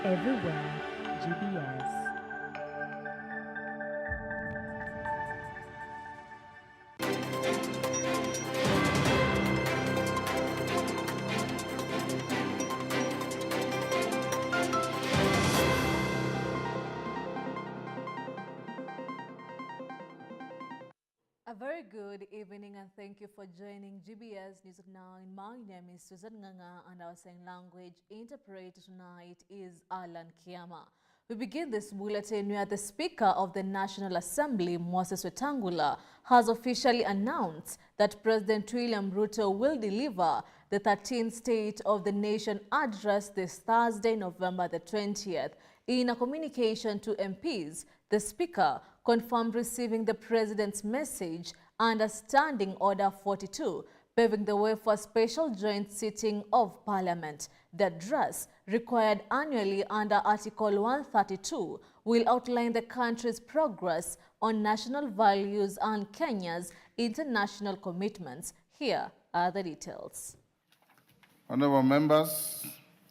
everywhere, GBS. A very good evening and thank you for joining GBS News at 9. My name is Susan Nganga and our sign language interpreter tonight is Alan Kiama. We begin this bulletin where the Speaker of the National Assembly, Moses Wetangula, has officially announced that President William Ruto will deliver the 13th State of the Nation address this Thursday, November the 20th. In a communication to MPs, the Speaker confirmed receiving the President's message under Standing Order 42, paving the way for a special joint sitting of Parliament. The address, required annually under Article 132, will outline the country's progress on national values and Kenya's international commitments. Here are the details. Honorable members,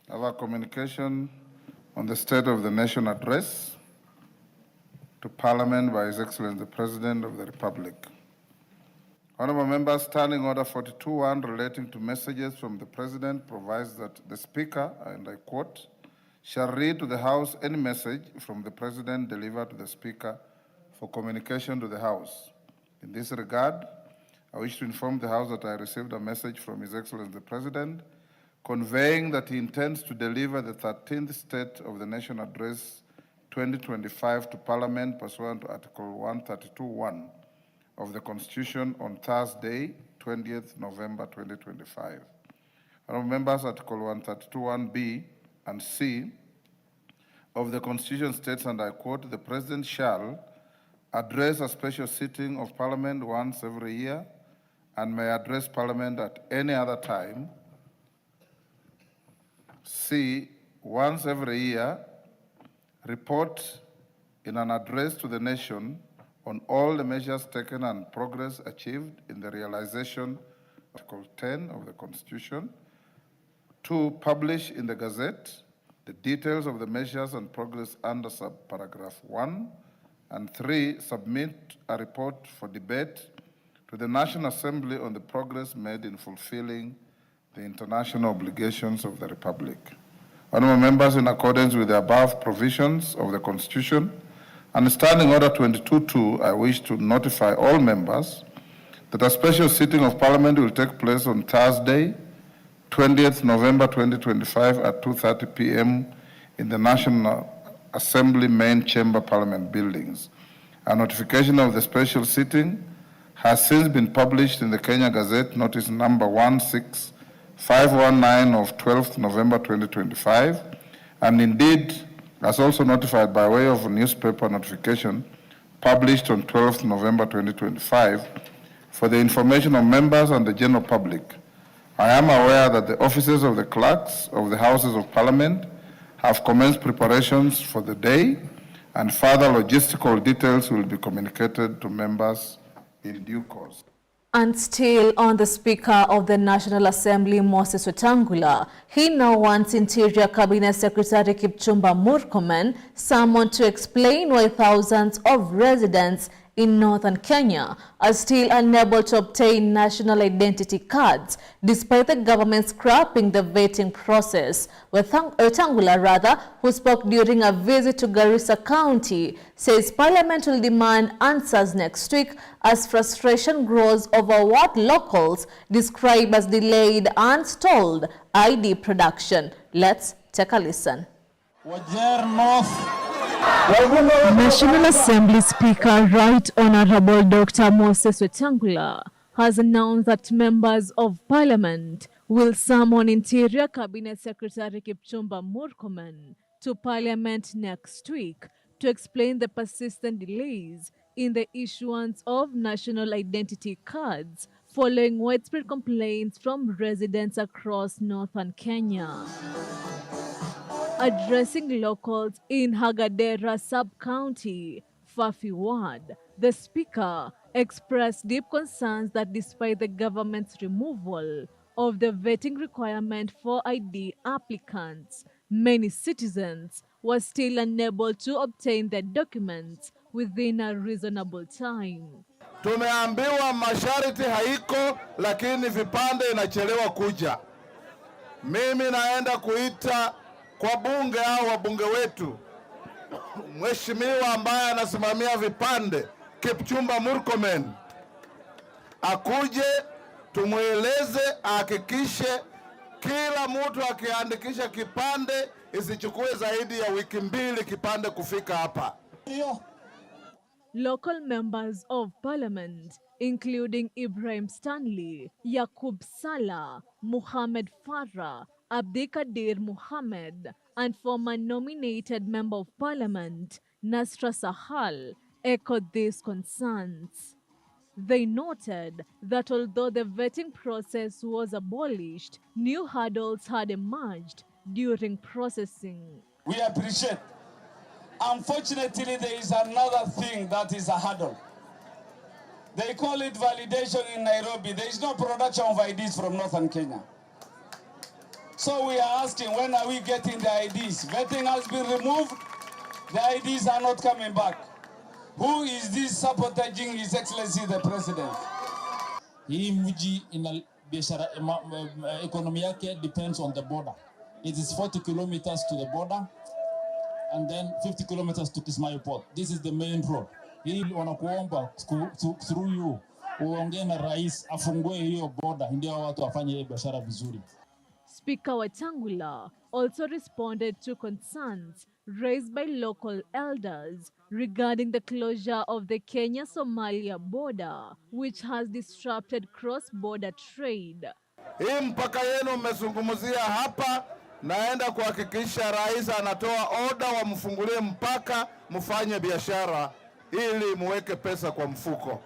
our communication on the State of the Nation address to Parliament by His Excellency the President of the Republic. Honorable members, Standing Order 42.1 relating to messages from the President provides that the Speaker, and I quote, shall read to the House any message from the President delivered to the Speaker for communication to the House. In this regard, I wish to inform the House that I received a message from His Excellency the President conveying that he intends to deliver the 13th State of the Nation Address 2025 to Parliament pursuant to Article 132.1 of the Constitution on Thursday, 20th November 2025. Honorable members, Article 132.1b and c of the Constitution states, and I quote, the President shall address a special sitting of Parliament once every year and may address Parliament at any other time. C, once every year, report in an address to the nation on all the measures taken and progress achieved in the realization of Article 10 of the Constitution. 2, publish in the Gazette the details of the measures and progress under subparagraph 1. And 3, submit a report for debate to the National Assembly on the progress made in fulfilling the international obligations of the Republic. Honorable members, in accordance with the above provisions of the Constitution and Standing Order 22.2, I wish to notify all members that a special sitting of Parliament will take place on Thursday, 20th November 2025 at 2:30 p.m. in the National Assembly Main Chamber Parliament buildings. A notification of the special sitting has since been published in the Kenya Gazette, notice number 16519 of 12th November 2025, and indeed, as also notified by way of a newspaper notification published on 12th November 2025, for the information of members and the general public. I am aware that the offices of the clerks of the Houses of Parliament have commenced preparations for the day, and further logistical details will be communicated to members in due course. And still on the Speaker of the National Assembly, Moses Wetangula, he now wants Interior Cabinet Secretary Kipchumba Murkomen summoned to explain why thousands of residents in northern Kenya are still unable to obtain national identity cards, despite the government scrapping the vetting process. Wetangula, who spoke during a visit to Garissa County, says Parliament will demand answers next week as frustration grows over what locals describe as delayed and stalled ID production. Let's take a listen. National Assembly Speaker Right Honorable Dr. Moses Wetangula has announced that members of Parliament will summon Interior Cabinet Secretary Kipchumba Murkomen to Parliament next week to explain the persistent delays in the issuance of national identity cards following widespread complaints from residents across northern Kenya. Addressing locals in Hagadera Sub-County, Fafi Ward, the Speaker expressed deep concerns that despite the government's removal of the vetting requirement for ID applicants, many citizens were still unable to obtain their documents within a reasonable time. Tumeambiwa masharti haiko, lakini vipande inachelewa kuja. Mimi naenda kuita kwa bunge au wabunge wetu, mheshimiwa ambaye anasimamia vipande Kipchumba Murkomen akuje, tumweleze ahakikishe kila mtu akiandikisha kipande isichukue zaidi ya wiki 2 kipande kufika hapa. Local members of parliament, including Ibrahim Stanley, Yakub Salah, Muhammad Farah, Abdikadir Muhammad, and former nominated member of parliament, Nasra Sahal, echoed these concerns. They noted that although the vetting process was abolished, new hurdles had emerged during processing. We appreciate. Unfortunately, there is another thing that is a hurdle. They call it validation in Nairobi. There is no production of IDs from Northern Kenya. So we are asking, when are we getting the IDs? Vetting has been removed. The IDs are not coming back. Who is this sabotaging His Excellency the President? Hii mji ina biashara economy yake depends on the border. It is 40 kilometers to the border and then 50 kilometers to Kismayo Port. This is the main road. Hii wanakuomba through you uongee na rais afungue hiyo border ndio watu wafanye biashara vizuri. Speaker Wetangula also responded to concerns raised by local elders regarding the closure of the Kenya-Somalia border, which has disrupted cross-border trade. Hii mpaka yenu mmezungumzia hapa, naenda kuhakikisha rais anatoa oda wamfungulie mpaka mfanye biashara ili muweke pesa kwa mfuko.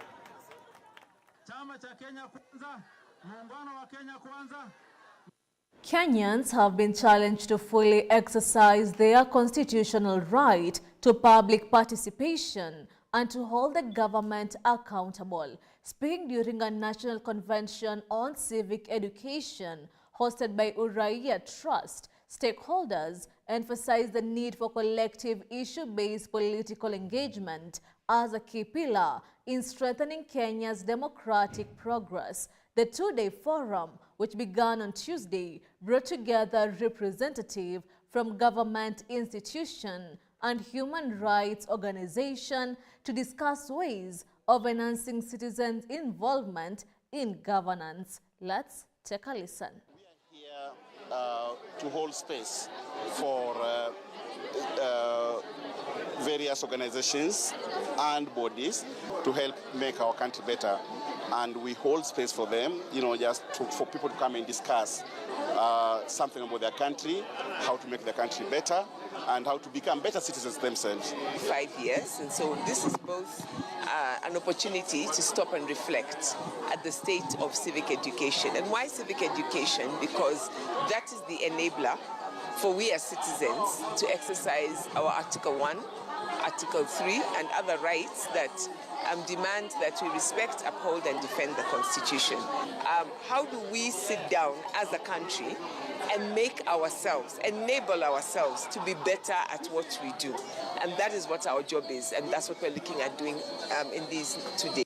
Chama cha Kenya Kwanza, muungano wa Kenya Kwanza. Kenyans have been challenged to fully exercise their constitutional right to public participation and to hold the government accountable. Speaking during a national convention on civic education hosted by Uraia Trust, stakeholders emphasized the need for collective issue-based political engagement as a key pillar in strengthening Kenya's democratic progress. The two-day forum, which began on Tuesday, brought together representatives from government institutions and human rights organizations to discuss ways of enhancing citizens' involvement in governance. Let's take a listen. We are here to hold space for various organizations and bodies to help make our country better. And we hold space for them, for people to come and discuss something about their country, how to make their country better, and how to become better citizens themselves. 5 years, and so this is both an opportunity to stop and reflect at the state of civic education. And why civic education? Because that is the enabler for we as citizens to exercise our Article 1, Article 3, and other rights that demand that we respect, uphold, and defend the Constitution. How do we sit down as a country and make ourselves, enable ourselves to be better at what we do? And that is what our job is, and that's what we're looking at doing in these today.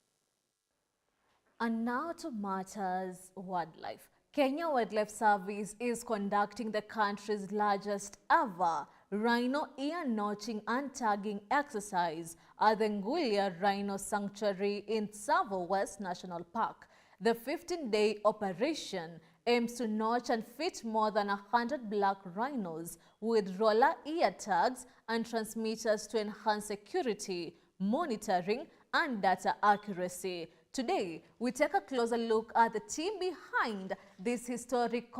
And now to matters wildlife. Kenya Wildlife Service is conducting the country's largest ever rhino ear notching and tagging exercise at the Ngulia Rhino Sanctuary in Tsavo West National Park. The 15-day operation aims to notch and fit more than 100 black rhinos with roller ear tags and transmitters to enhance security, monitoring, and data accuracy. Today, we take a closer look at the team behind this historic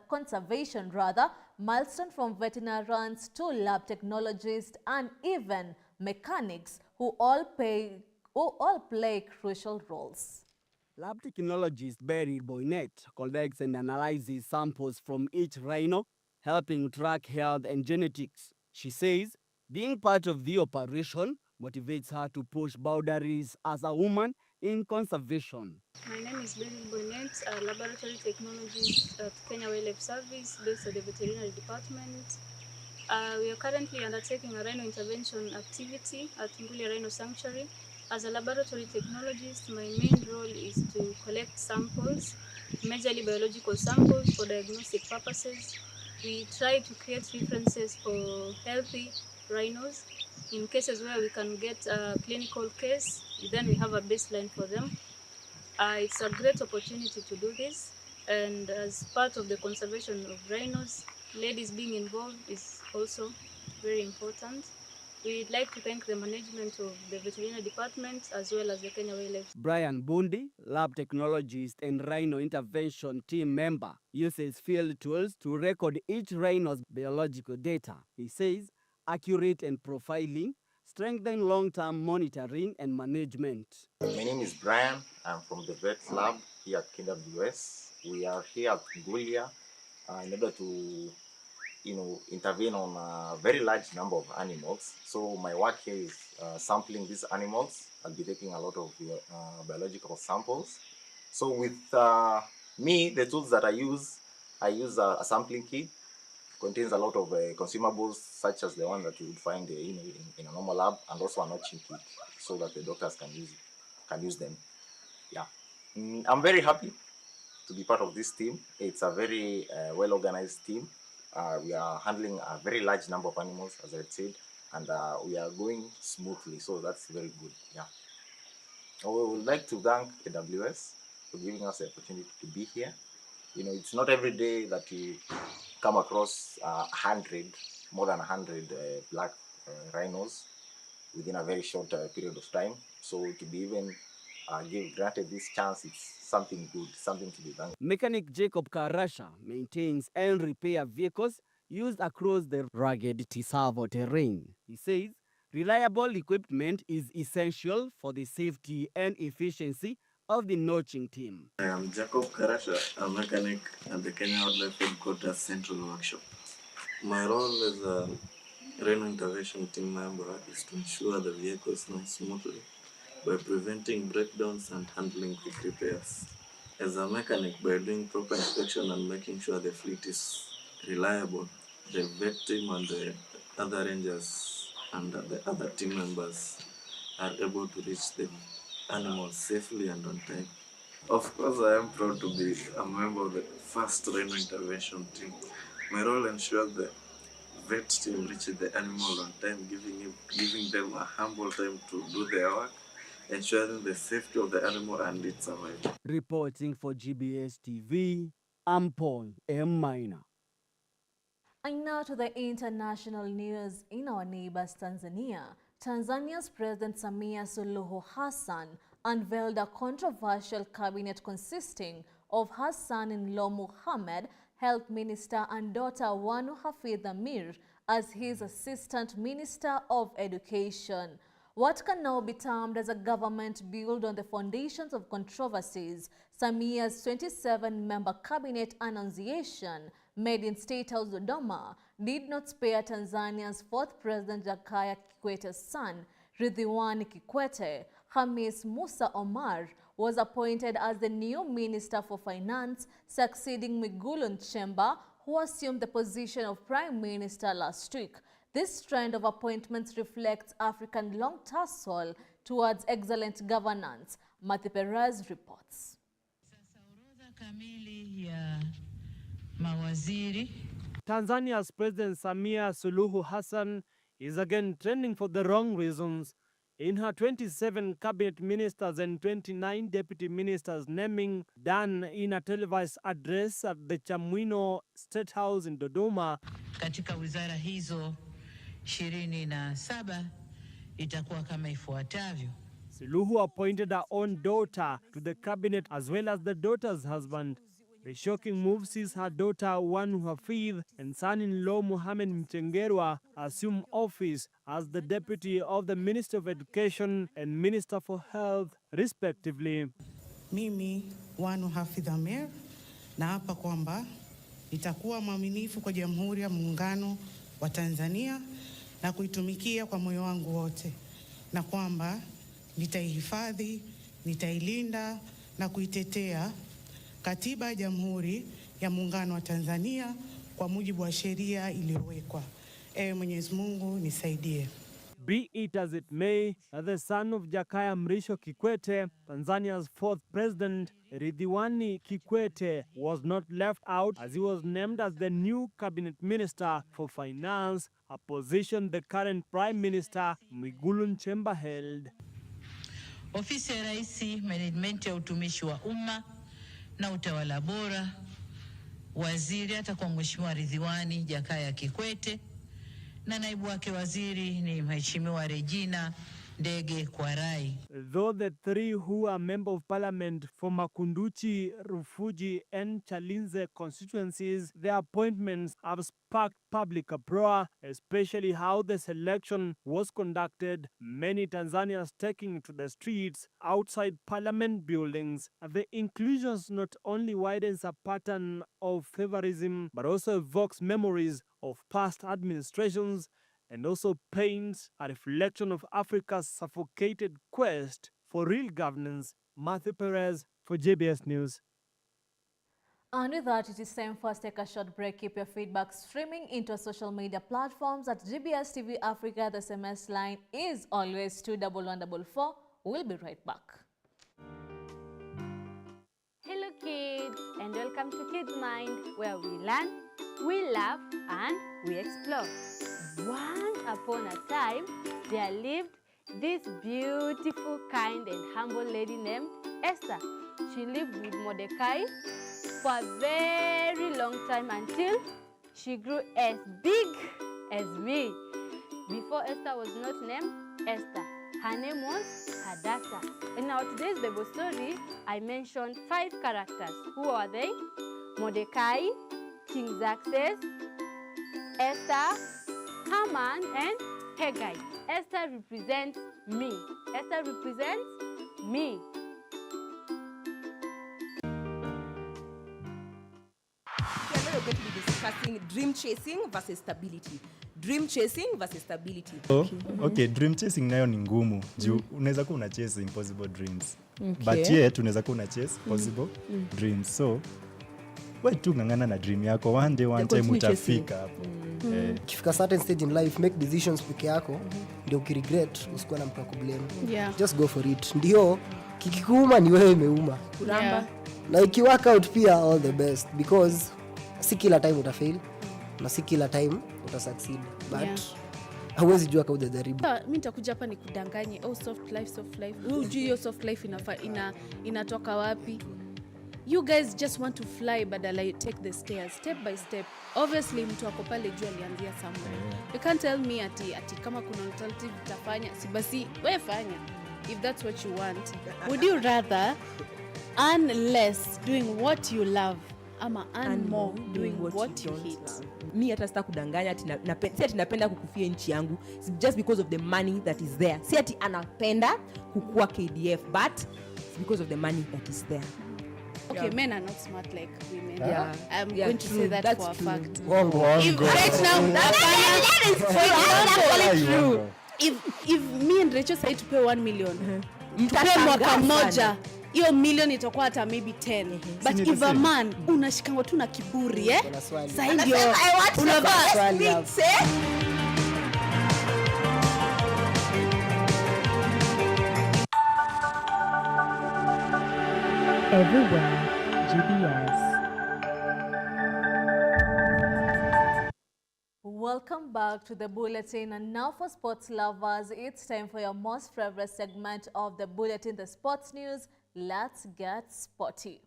conservation milestone, from veterinarians to lab technologists and even mechanics who all play crucial roles. Lab technologist Barry Boynett collects and analyzes samples from each rhino, helping track health and genetics. She says being part of the operation motivates her to push boundaries as a woman in conservation. My name is Barry Boynett, a laboratory technologist at Kenya Wildlife Service based at the veterinary department. We are currently undertaking a rhino intervention activity at Nguli Rhino Sanctuary. As a laboratory technologist, my main role is to collect samples, majorly biological samples for diagnostic purposes. We try to create references for healthy rhinos. In cases where we can get a clinical case, then we have a baseline for them. It's a great opportunity to do this, and as part of the conservation of rhinos, ladies being involved is also very important. We'd like to thank the management of the veterinary department as well as the Kenya Wildlife. Brian Bundi, lab technologist and rhino intervention team member, uses field tools to record each rhino's biological data. He says accurate and profiling strengthen long-term monitoring and management. My name is Brian. I'm from the vet lab here at KWS. We are here at Ngulia in order to intervene on a very large number of animals. So my work here is sampling these animals. I'll be taking a lot of biological samples. So with me, the tools that I use a sampling kit. Contains a lot of consumables such as the one that you would find in a normal lab, and also a notching kit so that the doctors can use them. Yeah, I'm very happy to be part of this team. It's a very well-organized team. We are handling a very large number of animals, as I said, and we are going smoothly, so that's very good. Yeah. We would like to thank AWS for giving us the opportunity to be here. It's not every day that you come across more than 100 black rhinos within a very short period of time. So to be even granted this chance, it's something good, something to be done. Mechanic Jacob Karasha maintains and repair vehicles used across the rugged Tisavo terrain. He says reliable equipment is essential for the safety and efficiency of the notching team. I am Jacob Karasha, a mechanic at the Kenya Wildlife Headquarters Central Workshop. My role as a rhino intervention team member is to ensure the vehicles run smoothly by preventing breakdowns and handling quick repairs. As a mechanic, by doing proper inspection and making sure the fleet is reliable, the vet team and the other rangers and the other team members are able to reach the animals safely and on time. Of course, I am proud to be a member of the first rhino intervention team. My role ensures the vet team reaches the animal on time, giving them a humble time to do their work, ensuring the safety of the animal and its survival. Reporting for GBS TV, I'm Paul M. Minor. And now to the international news in our neighbors Tanzania. Tanzania's President Samia Suluhu Hassan unveiled a controversial cabinet consisting of her son-in-law Mohammed, Health Minister, and daughter Wanu Hafidh Amir as his Assistant Minister of Education. What can now be termed as a government built on the foundations of controversies, Samia's 27-member cabinet annunciation made in State House Dodoma did not spare Tanzania's fourth President Jakaya Kikwete's son, Ridhiwani Kikwete. Hamis Musa Omar was appointed as the new Minister for Finance, succeeding Mwigulu Nchemba, who assumed the position of Prime Minister last week. This trend of appointments reflects African long tussle towards excellent governance. Matthew Perez reports. Tanzania's President Samia Suluhu Hassan is again trending for the wrong reasons. In her 27 cabinet ministers and 29 deputy ministers naming done in a televised address at the Chamwino State House in Dodoma, katika wizara hizo 27 itakuwa kama ifuatavyo. Suluhu appointed her own daughter to the cabinet as well as the daughter's husband. The shocking move sees her daughter Wanu Hafidh and son-in-law Mohamed Mchengerwa assume office as the deputy of the Minister of Education and Minister for Health, respectively. Mimi Wanu Hafidh Amir naapa kwamba nitakuwa mwaminifu kwa Jamhuri ya Muungano wa Tanzania na kuitumikia kwa moyo wangu wote, na kwamba nitaihifadhi, nitailinda na kuitetea Katiba ya Jamhuri ya Muungano wa Tanzania kwa mujibu wa sheria iliyowekwa. Mwenyezi Mungu nisaidie. Be it as it may, the son of Jakaya Mrisho Kikwete, Tanzania's fourth president, Ridhiwani Kikwete, was not left out as he was named as the new cabinet minister for finance, a position the current prime minister Mwigulu Nchemba held. Ofisi ya Rais, management ya utumishi wa umma na utawala bora, waziri atakuwa Mheshimiwa Ridhiwani Jakaya Kikwete, na naibu wake waziri ni Mheshimiwa Regina Ndege Kwarai. Though the three who are member of parliament for Makunduchi, Rufuji and Chalinze constituencies, their appointments have sparked public uproar, especially how the selection was conducted, many Tanzanians taking to the streets outside parliament buildings. The inclusions not only widens a pattern of favorism, but also evokes memories of past administrations and also paints a reflection of Africa's suffocated quest for real governance. Matthew Perez for GBS News. And with that, it is time for us to take a short break. Keep your feedback streaming into our social media platforms at GBS TV Africa. The SMS line is always 21144. We'll be right back. Hello kids, and welcome to Kids Mind, where we learn, we laugh, and we explore. Once upon a time, there lived this beautiful, kind, and humble lady named Esther. She lived with Mordecai for a very long time until she grew as big as me. Before Esther was not named Esther, her name was Hadassah. In our today's Bible story, I mentioned 5 characters. Who are they? Mordecai, King Xerxes, Esther, Haman, and Haggai. Esther represents me. Esther represents me. We're going to be discussing dream chasing versus stability. Dream chasing versus stability. Okay, dream chasing nayo ni ngumu. Juu unaweza kuwa una chase impossible dreams. Okay. But yet unaweza kuwa una chase possible dreams. So wewe tu ngangana na dream yako, one day one time utafika hapo. Ukifika certain stage in life, make decisions peke yako, ndio ukiregret usikuwa na mtu wa kublame. Just go for it. Ndio kikikuuma ni wewe imeuma. Kuramba. Na iki work out pia all the best, because si kila time uta-fail na si kila time uta-succeed. But hauwezi jua kama hujajaribu. Mimi nitakuja hapa nikudanganye, soft life. Hujui hiyo soft life inatoka wapi? You guys just want to fly badala you take the stairs step by step. Obviously mtu wako pale juu alianzia somewhere. You can't tell me ati kama kuna alternative utafanya, si basi wewe fanya if that's what you want. Would you rather earn less doing what you love ama earn more doing what you hate? Mi hata sita kudanganya ati napenda kukufia nchi yangu just because of the money that is there. Si ati anapenda kukua KDF, but it's because of the money that is there. Okay, men are not smart like women. I'm Yeah, going to true. say that That's for a true. fact. If Right now, that is true. If me and Rachel say to pay 1 million, tupe mwaka moja, hiyo million itakuwa hata maybe 10. But if a man unashikangwa tu na kiburi, sasa ndio unavaa Everywhere, GBS. Welcome back to the Bulletin, and now for sports lovers, it's time for your most favorite segment of the Bulletin, the sports news. Let's get sporty.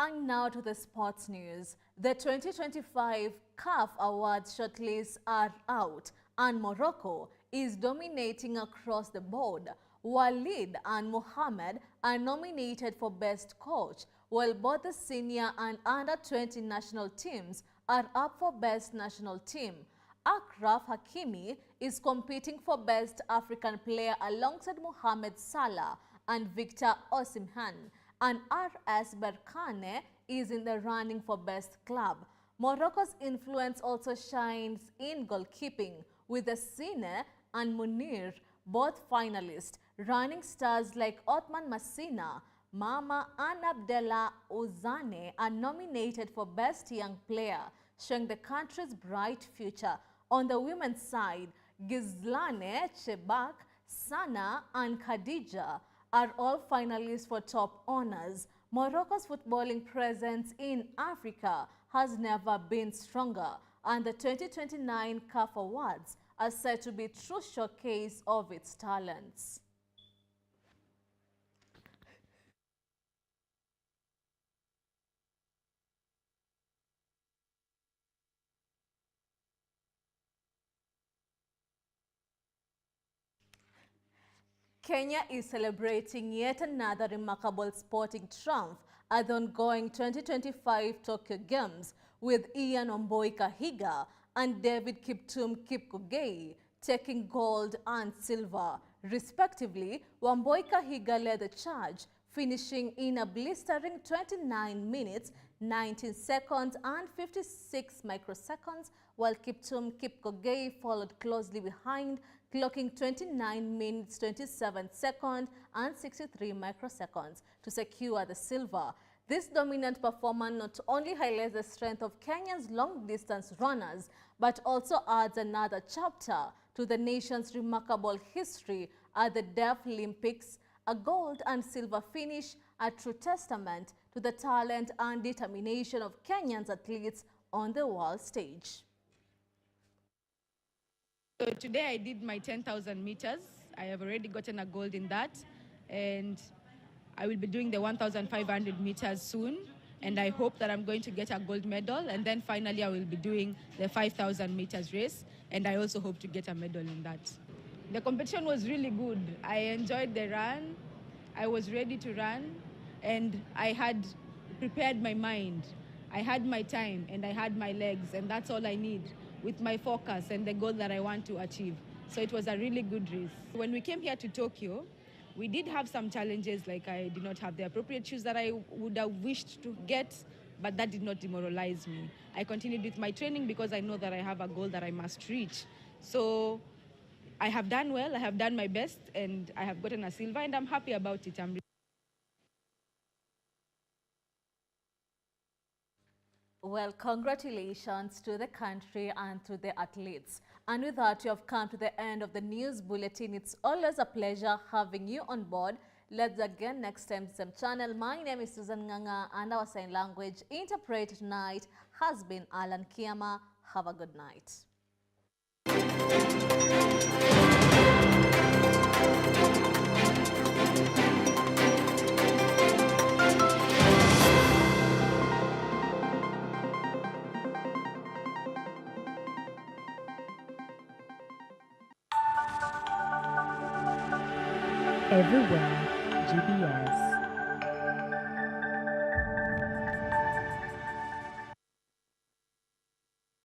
And now to the sports news. The 2025 CAF Awards shortlists are out, and Morocco is dominating across the board. Walid and Mohamed are nominated for Best Coach, while both the senior and under-20 national teams are up for Best National Team. Akraf Hakimi is competing for Best African Player alongside Mohamed Salah and Victor Osimhen, and RS Berkane is in the running for Best Club. Morocco's influence also shines in goalkeeping, with Essine and Munir both finalists. Running stars like Othman Massina, Mama and Abdallah Ouzane are nominated for Best Young Player, showing the country's bright future. On the women's side, Gizlane Chebak, Sana and Khadija are all finalists for top honors. Morocco's footballing presence in Africa has never been stronger, and the 2029 CAF Awards are said to be a true showcase of its talents. Kenya is celebrating yet another remarkable sporting triumph at the ongoing 2025 Tokyo Games, with Ian Wambui Kahiga and David Kiptum Kipkogei taking gold and silver, respectively. Wambui Kahiga led the charge, finishing in a blistering 29 minutes, 19 seconds and 56 microseconds, while Kiptum Kipkogei followed closely behind, clocking 29 minutes, 27 seconds and 63 microseconds to secure the silver. This dominant performance not only highlights the strength of Kenya's long-distance runners, but also adds another chapter to the nation's remarkable history at the Deaf Olympics. A gold and silver finish, a true testament to the talent and determination of Kenyan's athletes on the world stage. So today I did my 10,000 meters. I have already gotten a gold in that, and I will be doing the 1,500 meters soon, and I hope that I'm going to get a gold medal, and then finally I will be doing the 5,000 meters race, and I also hope to get a medal in that. The competition was really good. I enjoyed the run. I was ready to run, and I had prepared my mind. I had my time, and I had my legs, and that's all I need with my focus and the goal that I want to achieve. So it was a really good race. When we came here to Tokyo, we did have some challenges, like I did not have the appropriate shoes that I would have wished to get, but that did not demoralize me. I continued with my training because I know that I have a goal that I must reach. So I have done well, I have done my best, and I have gotten a silver, and I'm happy about it. Well, congratulations to the country and to the athletes. And with that, you have come to the end of the news bulletin. It's always a pleasure having you on board. Let's again next time, same channel. My name is Susan Nganga, and our sign language interpreter tonight has been Alan Kiama. Have a good night. Everywhere, GBS.